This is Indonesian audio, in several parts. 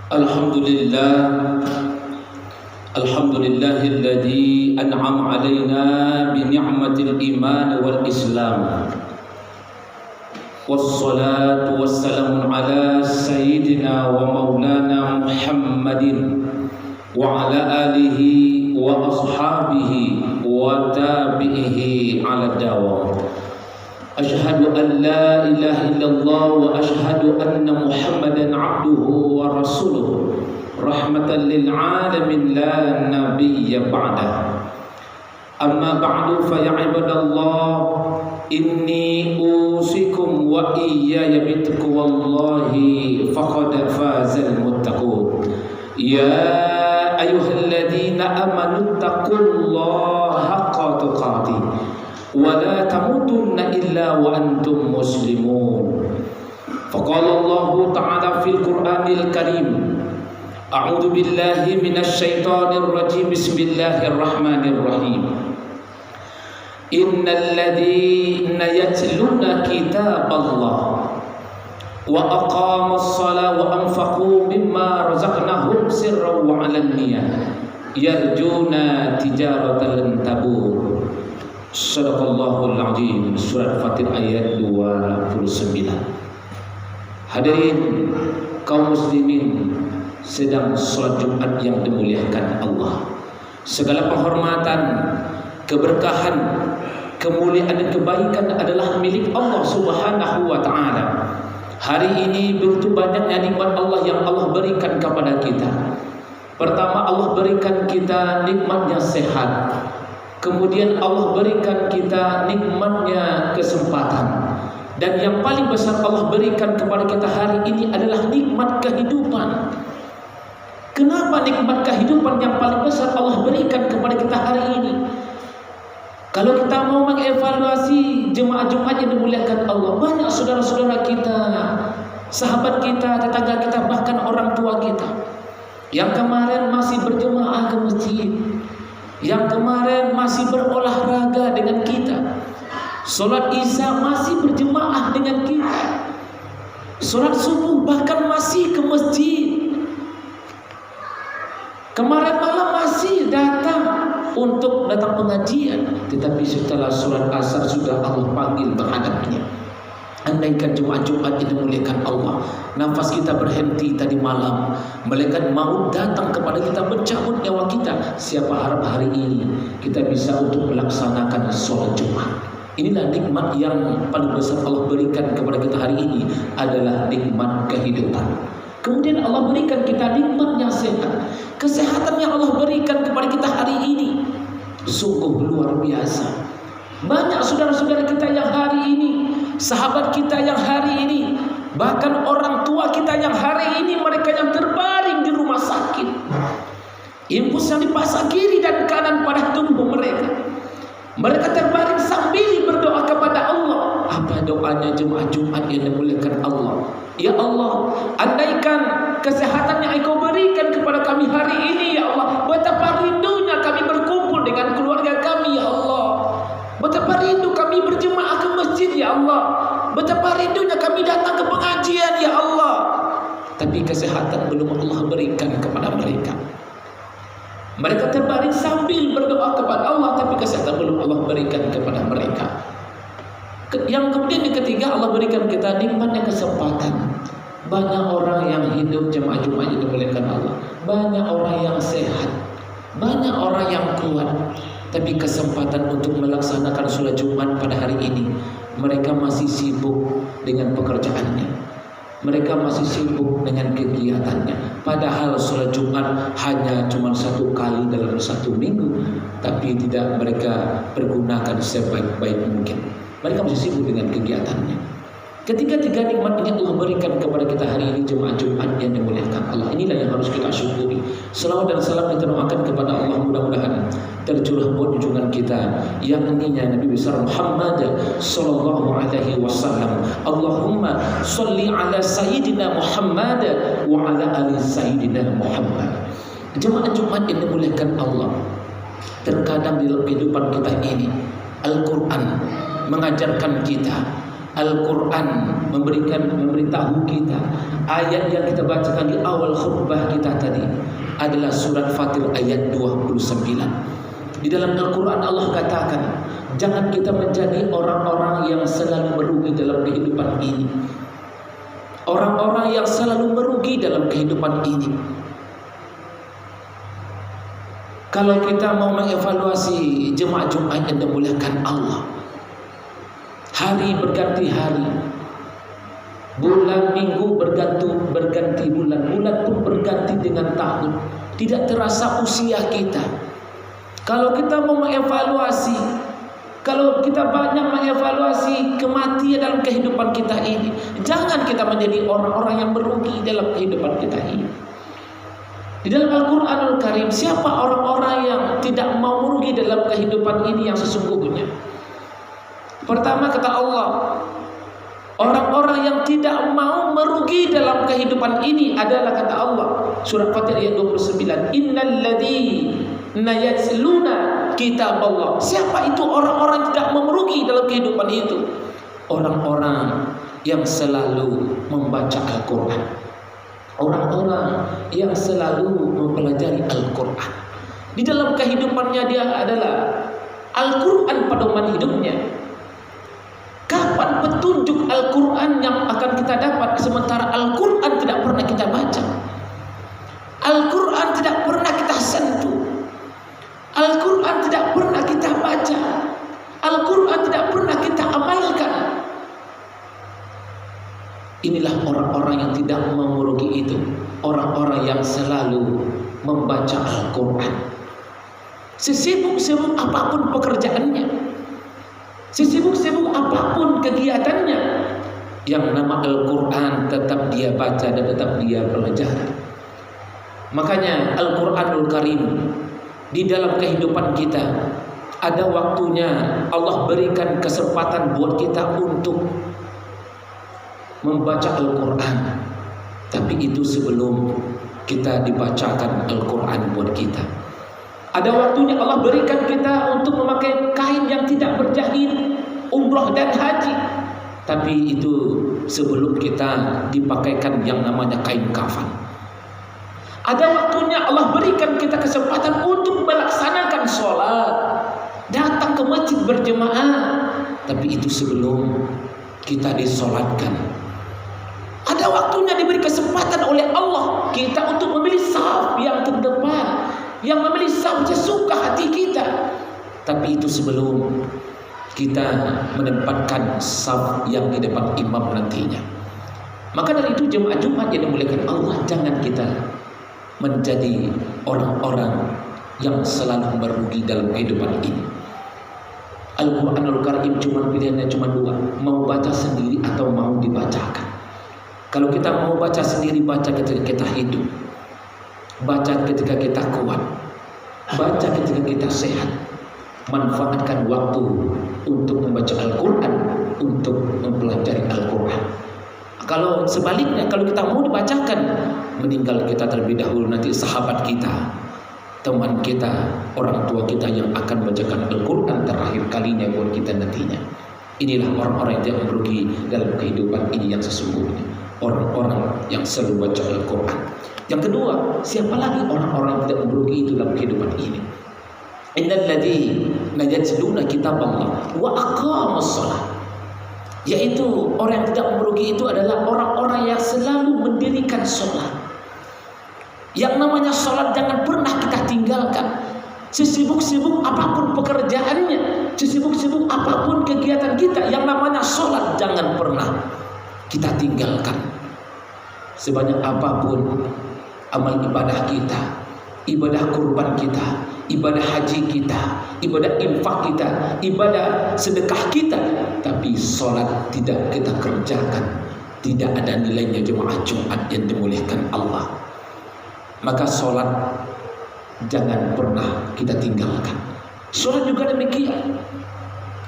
Alhamdulillah, alhamdulillahilladzi an'ama alaina bi ni'matil iman wal islam. Wassalatu wassalamu ala sayyidina wa maulana Muhammadin wa ala alihi wa ashabihi wa tabi'ihi ala dawam. Ashhadu an la ilaha illallah wa ashhadu anna Muhammadan abduhu wa rasuluh rahmatan lil alamin la nabiyya ba'dah. Amma ba'du fa ya ibadallah, inni usikum wa iyaya bitaqwallahi faqad fazal muttaqun. Ya ayyuhalladzina amanu taqullaha haqqa tuqatih wa la tamutunna illa wa antum muslimun. Faqala Allah ta'ala fil Qur'anil Karim, a'udzu billahi minasy syaithanir rajim, bismillahirrahmanirrahim. Innal ladzina yatluna kitaballah wa aqamus shalah wa anfaqu mimma razaqnahum sirran wa 'alaniyah yarjuna tijaratan lan tabur. Shadaqallahul azim. Surat Fatir ayat 29. Hadirin kaum muslimin sedang salat Jumat yang dimuliakan Allah. Segala penghormatan, keberkahan, kemuliaan dan kebaikan adalah milik Allah Subhanahu wa taala. Hari ini begitu banyaknya nikmat Allah yang Allah berikan kepada kita. Pertama, Allah berikan kita nikmatnya sehat. Kemudian Allah berikan kita nikmatnya kesempatan. Dan yang paling besar Allah berikan kepada kita hari ini adalah nikmat kehidupan. Kenapa nikmat kehidupan yang paling besar Allah berikan kepada kita hari ini? Kalau kita mau mengevaluasi jemaah Jumat yang dimuliakan Allah, banyak saudara-saudara kita, sahabat kita, tetangga kita, bahkan orang tua kita yang kemarin masih berjemaah ke masjid, yang kemarin masih berolahraga dengan kita, sholat isya masih berjemaah dengan kita, sholat subuh bahkan masih ke masjid, kemarin malam masih datang untuk datang pengajian, tetapi setelah sholat asar sudah Allah panggil menghadapnya. Andaikan Jumat-Jumat yang dimuliakan Allah, nafas kita berhenti tadi malam, malaikat maut datang kepada kita mencabut nyawa kita. Siapa harap hari ini kita bisa untuk melaksanakan sholat Jumat. Inilah nikmat yang paling besar Allah berikan kepada kita hari ini, adalah nikmat kehidupan. Kemudian Allah berikan kita nikmat yang sehat. Kesehatan yang Allah berikan kepada kita hari ini sungguh luar biasa. Banyak saudara-saudara kita yang hari ini, sahabat kita yang hari ini, bahkan orang tua kita yang hari ini, mereka yang terbaring di rumah sakit, infus yang dipasang kiri dan kanan pada tubuh mereka. Mereka terbaring sambil berdoa kepada Allah. Apa doanya jemaah Jumat yang dimuliakan Allah? Ya Allah, andaikan kesehatan yang Engkau berikan kepada kami hari ini, ya Allah, betapa rindunya kami berkumpul dengan keluarga kami, ya Allah. Betapa rindu kami berjemaah ke masjid, ya Allah. Betapa rindunya kami datang ke pengajian, ya Allah. Tapi kesehatan belum Allah berikan kepada mereka. Mereka terbaring sambil berdoa kepada Allah, tapi kesehatan belum Allah berikan kepada mereka. Yang kemudian yang ketiga, Allah berikan kita nikmatnya kesempatan. Banyak orang yang hidup jemaah Jumat yang dimuliakan Allah, banyak orang yang sehat, banyak orang yang kuat, tapi kesempatan untuk melaksanakan sholat Jumat pada hari ini, mereka masih sibuk dengan pekerjaannya. Mereka masih sibuk dengan kegiatannya. Padahal sholat Jumat hanya cuma satu kali dalam satu minggu, tapi tidak mereka pergunakan sebaik-baik mungkin. Mereka masih sibuk dengan kegiatannya. Ketiga-tiga nikmat ini Allah berikan kepada kita hari ini, jemaah Jumat yang dimuliakan Allah. Inilah yang harus kita syukuri. Selawat dan salam kita doakan kepada Allah, mudah-mudahan tercurah buat junjungan kita yang ininya Nabi besar Muhammad sallallahu alaihi wasallam. Allahumma sholli ala sayyidina Muhammad wa ala ali sayyidina Muhammad. Jemaah Jumat yang dimuliakan Allah, terkadang di dalam kehidupan kita ini Al-Quran mengajarkan kita Al-Quran memberitahu kita, ayat yang kita bacakan di awal khutbah kita tadi adalah surat Fatir ayat 29. Di dalam Al-Quran Allah katakan, jangan kita menjadi orang-orang yang selalu merugi dalam kehidupan ini. Orang-orang yang selalu merugi dalam kehidupan ini. Kalau kita mau mengevaluasi jemaah Jumat yang dimuliakan Allah, hari berganti hari, bulan minggu berganti bulan, bulan pun berganti dengan tahun. Tidak terasa usia kita. Kalau kita mau mengevaluasi, kalau kita banyak mengevaluasi kematian dalam kehidupan kita ini, jangan kita menjadi orang-orang yang merugi dalam kehidupan kita ini. Di dalam Al-Quranul Karim, siapa orang-orang yang tidak mau merugi dalam kehidupan ini yang sesungguhnya? Pertama kata Allah, orang-orang yang tidak mau merugi dalam kehidupan ini adalah kata Allah, surat Fatir ayat 29, innal ladzina yatluna kitab Allah. Siapa itu orang-orang yang tidak mau merugi dalam kehidupan itu? Orang-orang yang selalu membaca Al-Quran, orang-orang yang selalu mempelajari Al-Quran. Di dalam kehidupannya dia adalah Al-Quran pedoman hidupnya. Kapan petunjuk Al-Quran yang akan kita dapat sementara Al-Quran tidak pernah kita baca? Al-Quran tidak pernah kita sentuh. Al-Quran tidak pernah kita baca. Al-Quran tidak pernah kita amalkan. Inilah orang-orang yang tidak mau merugi itu, orang-orang yang selalu membaca Al-Quran. Sesibuk-sibuk apapun pekerjaannya, sesibuk-sibuk apapun kegiatannya, yang nama Al-Quran tetap dia baca dan tetap dia pelajari. Makanya Al-Quranul Karim di dalam kehidupan kita, ada waktunya Allah berikan kesempatan buat kita untuk membaca Al-Quran. Tapi itu sebelum kita dibacakan Al-Quran buat kita, ada waktunya Allah berikan kita untuk memakai kain yang tidak berjahit, umrah dan haji. Tapi itu sebelum kita dipakaikan yang namanya kain kafan. Ada waktunya Allah berikan kita kesempatan untuk melaksanakan sholat, datang ke masjid berjemaah. Tapi itu sebelum kita disolatkan. Ada waktunya diberi kesempatan oleh Allah kita untuk memilih saf yang terdepan, yang memilih saf sesuka hati kita. Tapi itu sebelum kita menempatkan saf yang di depan imam nantinya. Maka dari itu jemaah Jumat yang dimuliakan Allah, jangan kita menjadi orang-orang yang selalu merugi dalam kehidupan ini. Al-Quranul Karim pilihannya cuma dua, mau baca sendiri atau mau dibacakan. Kalau kita mau baca sendiri, baca ketika kita hidup, baca ketika kita kuat, baca ketika kita sehat. Manfaatkan waktu untuk membaca Al-Quran, untuk mempelajari Al-Quran. Kalau sebaliknya, kalau kita mau dibacakan, meninggal kita terlebih dahulu, nanti sahabat kita, teman kita, orang tua kita yang akan membacakan Al-Quran terakhir kalinya buat kita nantinya. Inilah orang-orang yang tidak merugi dalam kehidupan ini yang sesungguhnya, orang-orang yang selalu baca Al-Quran. Yang kedua, siapa lagi orang-orang yang tidak merugi itu dalam kehidupan ini? Innal ladzina yatluna kitab Allah wa aqamus shalah. Yaitu orang yang tidak merugi itu adalah orang-orang yang selalu mendirikan sholat. Yang namanya sholat jangan pernah kita tinggalkan. Sesibuk-sibuk apapun pekerjaannya, sesibuk-sibuk apapun kegiatan kita, yang namanya sholat jangan pernah kita tinggalkan. Sebanyak apapun amal ibadah kita, ibadah kurban kita, ibadah haji kita, ibadah infak kita, ibadah sedekah kita, tapi sholat tidak kita kerjakan, tidak ada nilainya jemaah Jumat yang dimuliakan Allah. Maka sholat jangan pernah kita tinggalkan. Sholat juga demikian.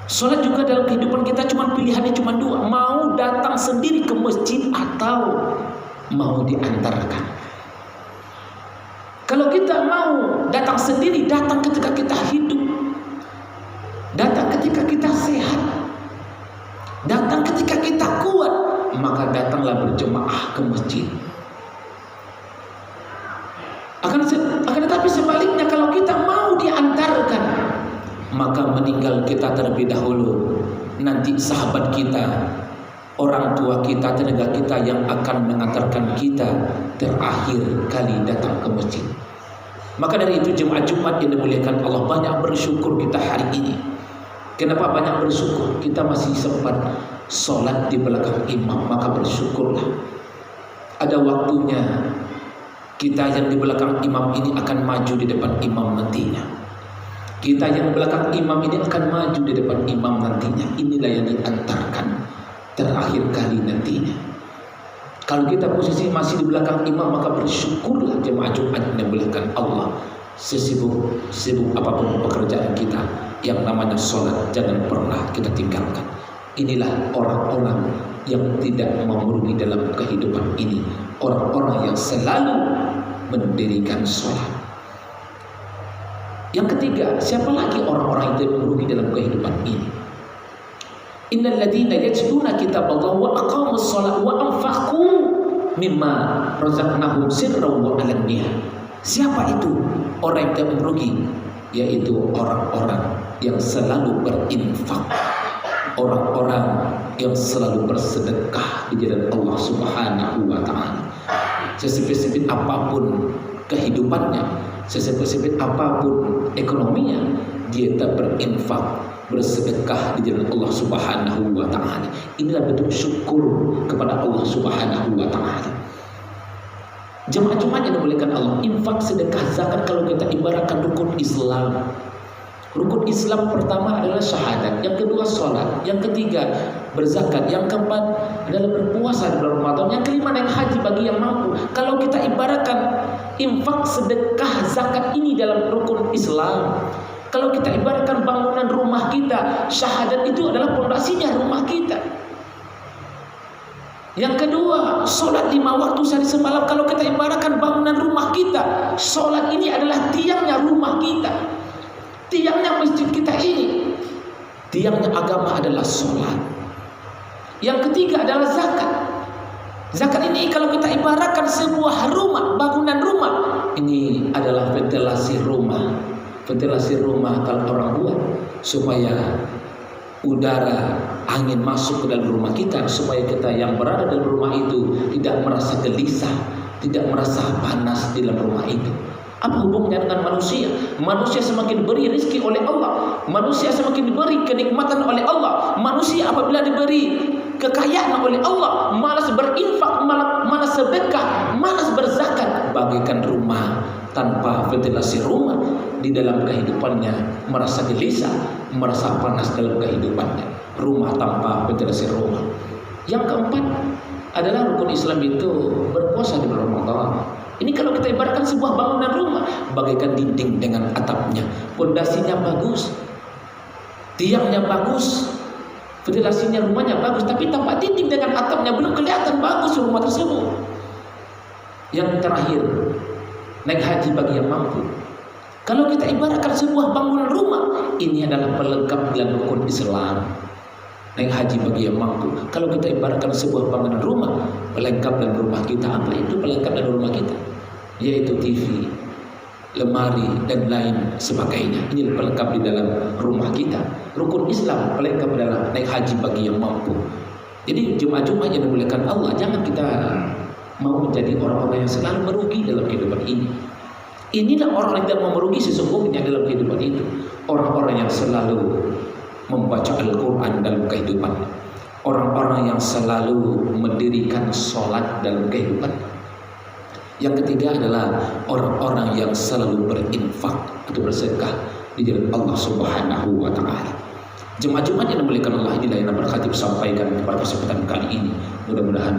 Sholat juga dalam kehidupan kita cuma pilihannya cuma dua, mau datang sendiri ke masjid atau mau diantarkan. Kalau kita mau datang sendiri, datang ketika kita hidup, datang ketika kita sehat, datang ketika datanglah berjemaah ke masjid. Akan tetapi sebaliknya, kalau kita mau diantarkan, maka meninggal kita terlebih dahulu. Nanti sahabat kita, orang tua kita, tenaga kita yang akan mengantarkan kita terakhir kali datang ke masjid. Maka dari itu jemaah Jumat yang dimuliakan Allah, banyak bersyukur kita hari ini. Kenapa banyak bersyukur? Kita masih sempat sholat di belakang imam, maka bersyukurlah. Ada waktunya kita yang di belakang imam ini akan maju di depan imam nantinya. Kita yang belakang imam ini akan maju di depan imam nantinya. Inilah yang diantarkan terakhir kali nantinya. Kalau kita posisi masih di belakang imam, maka bersyukurlah jemaah Jumat yang dimuliakan Allah. Sesibuk apapun pekerjaan kita, yang namanya sholat jangan pernah kita tinggalkan. Inilah orang-orang yang tidak mau merugi dalam kehidupan ini, orang-orang yang selalu mendirikan sholat. Yang ketiga, siapa lagi orang-orang yang tidak merugi dalam kehidupan ini? Innal ladzina yatluna kitaballahi wa aqamus shalah wa anfaqu mimma razaqnahum sirran wa alaniyah. Siapa itu orang yang tidak merugi? Yaitu orang-orang yang selalu berinfak, orang-orang yang selalu bersedekah di jalan Allah Subhanahu wa taala. Sesempit apapun kehidupannya, sesempit apapun ekonominya, dia tetap berinfak, bersedekah di jalan Allah Subhanahu wa taala. Inilah bentuk syukur kepada Allah Subhanahu wa taala. Jemaah Jumat yang dimuliakan Allah, infak, sedekah, zakat kalau kita ibaratkan rukun Islam. Rukun Islam pertama adalah syahadat, yang kedua sholat, yang ketiga berzakat, yang keempat adalah berpuasa di bulan Ramadan, yang kelima naik haji bagi yang mampu. Kalau kita ibaratkan infak, sedekah, zakat ini dalam rukun Islam, kalau kita ibaratkan bangunan rumah kita, syahadat itu adalah pondasinya rumah kita. Yang kedua, sholat 5 waktu sehari semalam. Kalau kita ibaratkan bangunan rumah kita, sholat ini adalah tiangnya rumah kita, tiangnya masjid kita ini. Tiangnya agama adalah sholat. Yang ketiga adalah zakat. Zakat ini kalau kita ibaratkan sebuah rumah, bangunan rumah, ini adalah ventilasi rumah. Ventilasi rumah kalau orang buat supaya udara, angin masuk ke dalam rumah kita, supaya kita yang berada dalam rumah itu tidak merasa gelisah, tidak merasa panas di dalam rumah itu. Apa hubungannya dengan manusia? Manusia semakin diberi rezeki oleh Allah, manusia semakin diberi kenikmatan oleh Allah. Manusia apabila diberi kekayaan oleh Allah, malas berinfak, malas sedekah, malas berzakat, bagaikan rumah tanpa ventilasi rumah. Di dalam kehidupannya merasa gelisah, merasa panas dalam kehidupannya. Rumah tanpa ventilasi rumah. Yang keempat adalah rukun Islam itu berpuasa di bulan Ramadan. Ini kalau kita ibaratkan sebuah bangunan rumah, bagaikan dinding dengan atapnya, pondasinya bagus, tiangnya bagus, ventilasinya rumahnya bagus, tapi tanpa dinding dengan atapnya belum kelihatan bagus rumah tersebut. Yang terakhir, naik haji bagi yang mampu. Kalau kita ibaratkan sebuah bangunan rumah, ini adalah pelengkap dalam rukun Islam. Naik haji bagi yang mampu. Kalau kita ibaratkan sebuah bangunan rumah, pelengkap dalam rumah kita, apa itu pelengkap dalam rumah kita? Yaitu TV, lemari, dan lain sebagainya. Ini pelengkap di dalam rumah kita. Rukun Islam pelengkap adalah naik haji bagi yang mampu. Jadi jemaah-jemaah yang dimuliakan Allah, jangan kita mau menjadi orang-orang yang selalu merugi dalam kehidupan ini. Inilah orang yang tidak mau merugi sesungguhnya dalam kehidupan itu. Orang-orang yang selalu membaca Al-Quran dalam kehidupan, orang-orang yang selalu mendirikan sholat dalam kehidupan. Yang ketiga adalah orang-orang yang selalu berinfak atau bersedekah di jalan Allah Subhanahu wa taala. Jemaah Jumat yang dimuliakan Allah, inilah yang berkhatib sampaikan pada kesempatan kali ini. Mudah-mudahan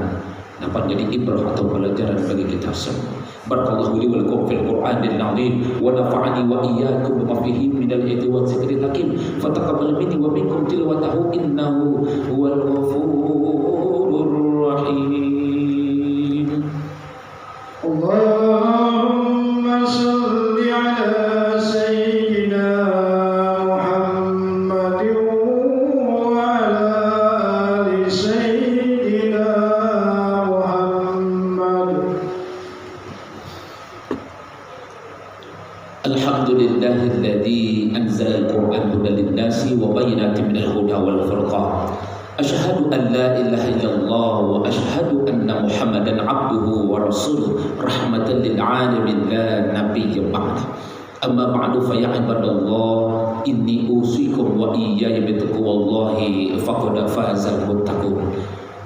dapat jadi ibrah atau pelajaran bagi kita semua. Barakallahu li wa lakum fil Qur'anil 'azim wa nafa'ani wa iyyakum bima fihi minal ayati wa dzikril hakim. Fataqabbal minni wa minkum tilawatahu innahu huwal ghafurur rahim. Allahumma shalli ala sayyidina Muhammadin wa ala ali sayyidina للناس وبينات من الهدى والفرقان أشهد أن لا إله إلا الله وأشهد أن محمدا عبده ورسوله رحمة للعالمين لا نبي بعده أما بعد فيا عباد الله إني أوصيكم وإياي بتقوى الله فقد فاز المتقون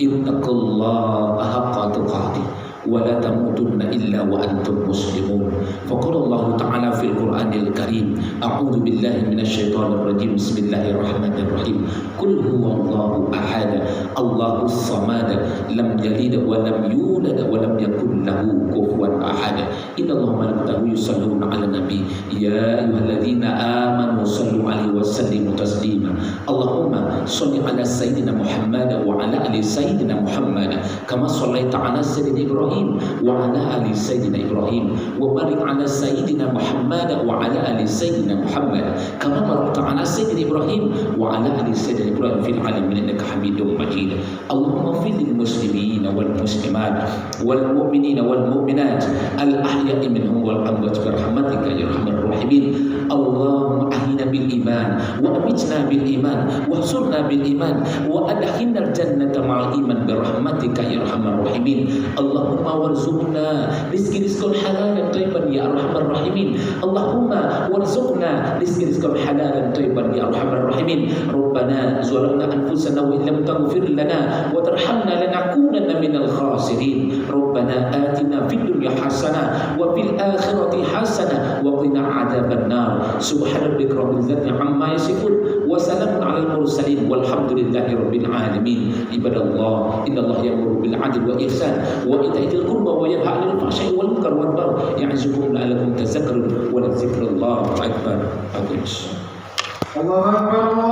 اتقوا الله حق تقاته ولا تموتن إلا وأنتم مسلمون فقال الله تعالى في القرآن الكريم أعوذ بالله من الشيطان الرجيم بسم الله الرحمن الرحيم قل هو الله أحد الله الصمد لم يلد ولم يولد ولم يكن له كفوا أحد إن الله وملائكته يصلون على النبي يا أيها الذين آمنوا صلوا عليه وسلموا تسليما اللهم صل على سيدنا محمد وعلى آل سيدنا محمد كما صليت على سيدنا إبراهيم وعلى آل سيدنا إبراهيم وبارك على سيدنا محمد وعلى آل سيدنا محمد كما باركت على سيدنا إبراهيم وعلى آل سيدنا إبراهيم في العالمين إنك حميد مجيد اللهم اغفر للمسلمين والمسلمات والمؤمنين والمؤمنات الأحياء منهم والأموات برحمتك يا أرحم الراحمين اللهم أحينا بالإيمان وأمتنا بالإيمان واحشرنا بالإيمان وأدخلنا الجنة مع الإيمان برحمتك يا أرحم الراحمين اللهم وارزقنا رزقا حلالا طيبا يا أرحم الراحمين اللهم وارزقنا رزقا حلالا طيبا يا أرحم الراحمين ربنا ظلمنا أنفسنا وإن لم تغفر لنا وترحمنا لنكونن من الخاسرين ربنا آتنا في الدنيا حسنة وفي الآخرة حسنة وقنا عذاب النار سبحان ربك رب العزة عما يصفون وسلام على المرسلين والحمد لله رب العالمين عباد الله إن الله يأمر بالعدل والإحسان وإيتاء ذي القربى وينهى عن الفحشاء والمنكر والبغي يعظكم لعلكم تذكرون ولذكر الله أكبر الله أكبر